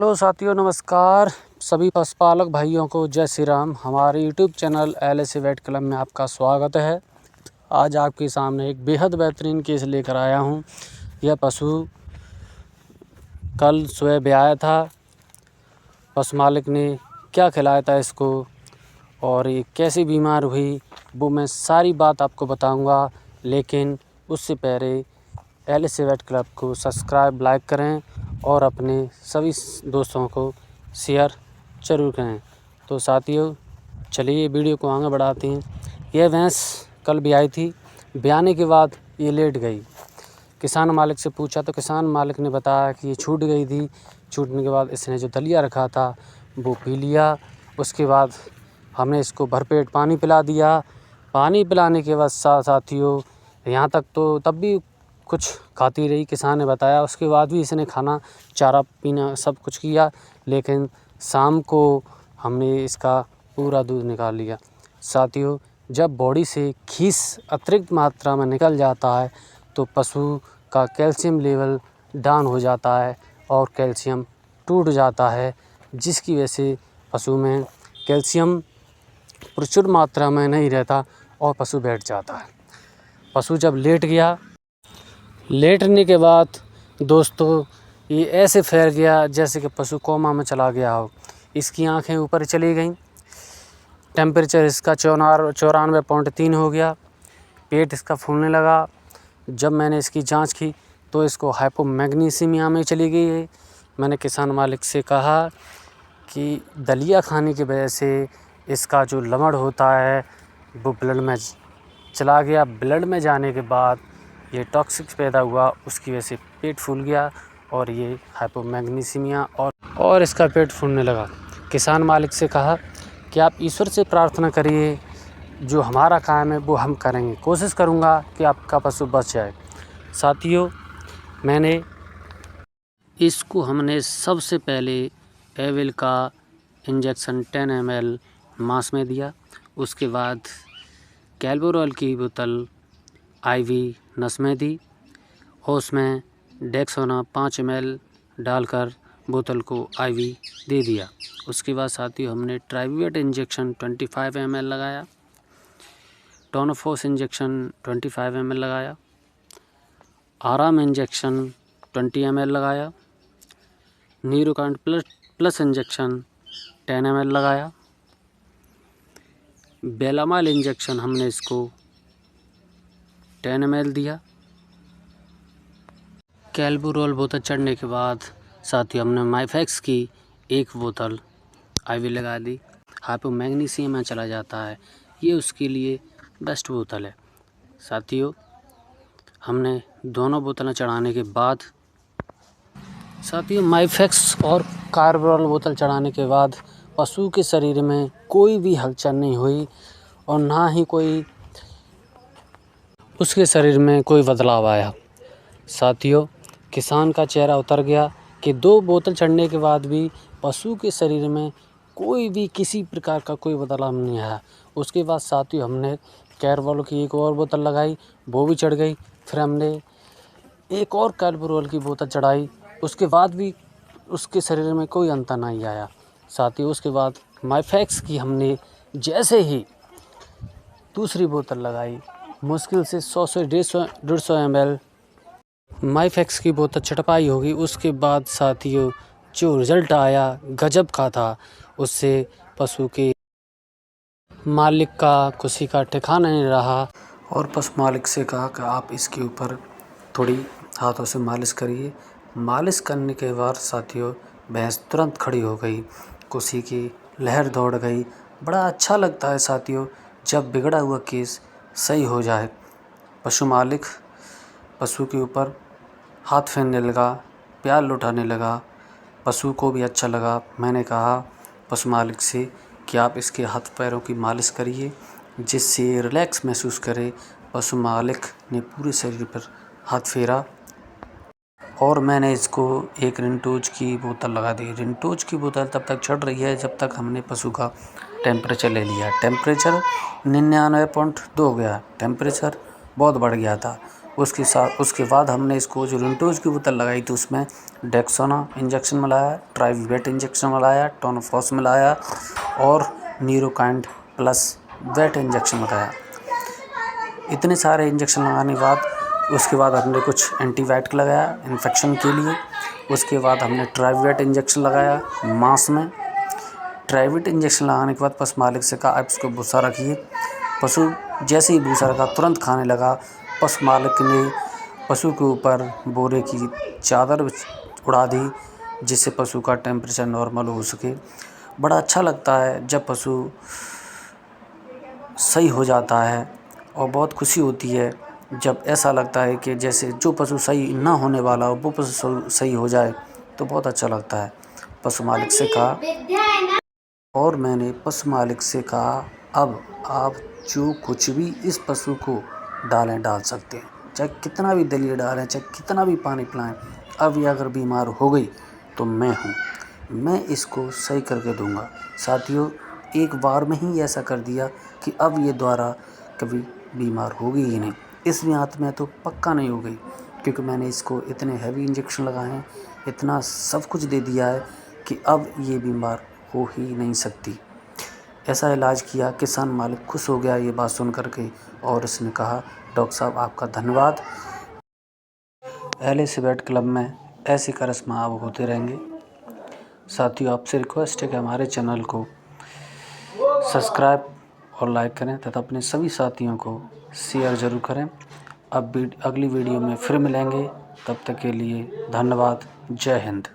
Hello साथियों, नमस्कार। सभी पशुपालक भाइयों को जय श्री राम। हमारे YouTube channel LSA weight club में आपका स्वागत है। आज आपके सामने एक बेहद बेहतरीन केस लेकर आया हूं। यह पशु कल सुबह ब्याया था। पशु मालिक ने क्या खिलाया था इसको और ये कैसी बीमार हुई, वो मैं सारी बात आपको बताऊंगा। लेकिन उससे पहले LSA वेट क्लब को सब्सक्राइब, लाइक करें और अपने सभी दोस्तों को शेयर ज़रूर करें। तो साथियों, चलिए वीडियो को आगे बढ़ाते हैं। यह भैंस कल ब्याई थी। ब्याने के बाद ये लेट गई। किसान मालिक से पूछा तो किसान मालिक ने बताया कि ये छूट गई थी। छूटने के बाद इसने जो दलिया रखा था वो पी लिया। उसके बाद हमने इसको भरपेट पानी पिला दिया। पानी पिलाने के बाद साथियों, यहाँ तक तो तब भी कुछ खाती रही, किसान ने बताया। उसके बाद भी इसने खाना, चारा पीना सब कुछ किया, लेकिन शाम को हमने इसका पूरा दूध निकाल लिया। साथियों, जब बॉडी से खीस अतिरिक्त मात्रा में निकल जाता है तो पशु का कैल्शियम लेवल डाउन हो जाता है और कैल्शियम टूट जाता है, जिसकी वजह से पशु में कैल्शियम प्रचुर मात्रा में नहीं रहता और पशु बैठ जाता है। पशु जब लेट गया, लेटने के बाद दोस्तों ये ऐसे फैल गया जैसे कि पशु कोमा में चला गया हो। इसकी आंखें ऊपर चली गईं। टेम्परेचर इसका 94.3 हो गया। पेट इसका फूलने लगा। जब मैंने इसकी जांच की तो इसको हाइपोमैग्नीसीमिया में चली गई है। मैंने किसान मालिक से कहा कि दलिया खाने की वजह से इसका जो लमड़ होता है वो ब्लड में चला गया। ब्लड में जाने के बाद ये टॉक्सिक पैदा हुआ, उसकी वजह से पेट फूल गया और ये हाइपोमैग्नीसीमिया और इसका पेट फूलने लगा। किसान मालिक से कहा कि आप ईश्वर से प्रार्थना करिए, जो हमारा काम है वो हम करेंगे। कोशिश करूँगा कि आपका पशु बच जाए। साथियों, हमने सबसे पहले एविल का इंजेक्शन 10 ml मांस में दिया। उसके बाद कैल्बोरॉल की बोतल IV नस में दी और उसमें डेक्सोना 5 ml डालकर बोतल को IV दे दिया। उसके बाद साथियों, हमने ट्राइवेट इंजेक्शन 25 ml लगाया, टोनोफोस इंजेक्शन 25 ml लगाया, आराम इंजेक्शन 20 ml लगाया, न्यूरोकांट प्लस इंजेक्शन 10 ml लगाया, बेलामाल इंजेक्शन हमने इसको 10 ml दिया। कैल्बोरॉल बोतल चढ़ने के बाद साथियों, हमने माइफेक्स की एक बोतल IV लगा दी। हाइपोमैग्नीसियम में चला जाता है, ये उसके लिए बेस्ट बोतल है। साथियों, हमने दोनों बोतलें चढ़ाने के बाद माइफेक्स और कैल्बोरॉल बोतल चढ़ाने के बाद पशु के शरीर में कोई भी हलचल नहीं हुई और ना ही उसके शरीर में कोई बदलाव आया। साथियों, किसान का चेहरा उतर गया कि 2 बोतल चढ़ने के बाद भी पशु के शरीर में कोई भी किसी प्रकार का कोई बदलाव नहीं आया। उसके बाद साथियों, हमने कैल्बोरॉल की एक और बोतल लगाई, वो भी चढ़ गई। फिर हमने एक और कैल्बोरॉल की बोतल चढ़ाई, उसके बाद भी उसके शरीर में कोई अंतर नहीं आया। साथियों, उसके बाद माइफेक्स की हमने जैसे ही दूसरी बोतल लगाई, मुश्किल से 100 से 150 ml माइफेक्स की बोतल छटपाई होगी। उसके बाद साथियों, जो रिज़ल्ट आया गजब का था। उससे पशु के मालिक का खुशी का ठिकाना नहीं रहा और पशु मालिक से कहा कि आप इसके ऊपर थोड़ी हाथों से मालिश करिए। मालिश करने के बाद साथियों, भैंस तुरंत खड़ी हो गई, खुशी की लहर दौड़ गई। बड़ा अच्छा लगता है साथियों, जब बिगड़ा हुआ केस सही हो जाए। पशु मालिक पशु के ऊपर हाथ फेरने लगा, प्यार लुटाने लगा। पशु को भी अच्छा लगा। मैंने कहा पशु मालिक से कि आप इसके हाथ पैरों की मालिश करिए, जिससे रिलैक्स महसूस करे। पशु मालिक ने पूरे शरीर पर हाथ फेरा और मैंने इसको एक रिंटोज की बोतल लगा दी। रिंटोज की बोतल तब तक चढ़ रही है जब तक हमने पशु का टेम्परेचर ले लिया। टेम्परेचर 99.2 हो गया। टेम्परेचर बहुत बढ़ गया था। उसके बाद हमने इसको जो लिंटोज की बोतल लगाई थी उसमें डेक्सोना इंजेक्शन मिलाया, ट्राइवेट इंजेक्शन मिलाया, टोनोफॉस मिलाया और न्यूरोकाइंड प्लस वेट इंजेक्शन मिलाया। इतने सारे इंजेक्शन लगाने के बाद उसके बाद हमने कुछ एंटीबायोटिक लगाया इन्फेक्शन के लिए। उसके बाद हमने ट्राइवेट इंजेक्शन लगाया मांस में। ट्राइवेट इंजेक्शन लगाने के बाद पशु मालिक से कहा आप इसको भूसा रखिए। पशु जैसे ही भूसा रखा तुरंत खाने लगा। पशु मालिक ने पशु के ऊपर बोरे की चादर उड़ा दी जिससे पशु का टेम्परेचर नॉर्मल हो सके। बड़ा अच्छा लगता है जब पशु सही हो जाता है और बहुत खुशी होती है जब ऐसा लगता है कि जैसे जो पशु सही ना होने वाला हो वो पशु सही हो जाए तो बहुत अच्छा लगता है। पशु मालिक से कहा और मैंने पशु मालिक से कहा अब आप जो कुछ भी इस पशु को डाल सकते हैं, चाहे कितना भी दलिया डालें, चाहे कितना भी पानी पिलाएं। अब ये अगर बीमार हो गई तो मैं हूँ, मैं इसको सही करके दूंगा। साथियों, एक बार में ही ऐसा कर दिया कि अब ये द्वारा कभी बीमार होगी ही नहीं। इस ब्यात में तो पक्का नहीं हो गई क्योंकि मैंने इसको इतने हैवी इंजेक्शन लगाए हैं, इतना सब कुछ दे दिया है कि अब ये बीमार हो ही नहीं सकती। ऐसा इलाज किया, किसान मालिक खुश हो गया ये बात सुन करके और इसने कहा डॉक्टर साहब आपका धन्यवाद। एलिस वेट क्लब में ऐसे करिश्मा अब होते रहेंगे। साथियों, आपसे रिक्वेस्ट है कि हमारे चैनल को सब्सक्राइब और लाइक करें तथा अपने सभी साथियों को शेयर ज़रूर करें। अब अगली वीडियो में फिर मिलेंगे, तब तक के लिए धन्यवाद। जय हिंद।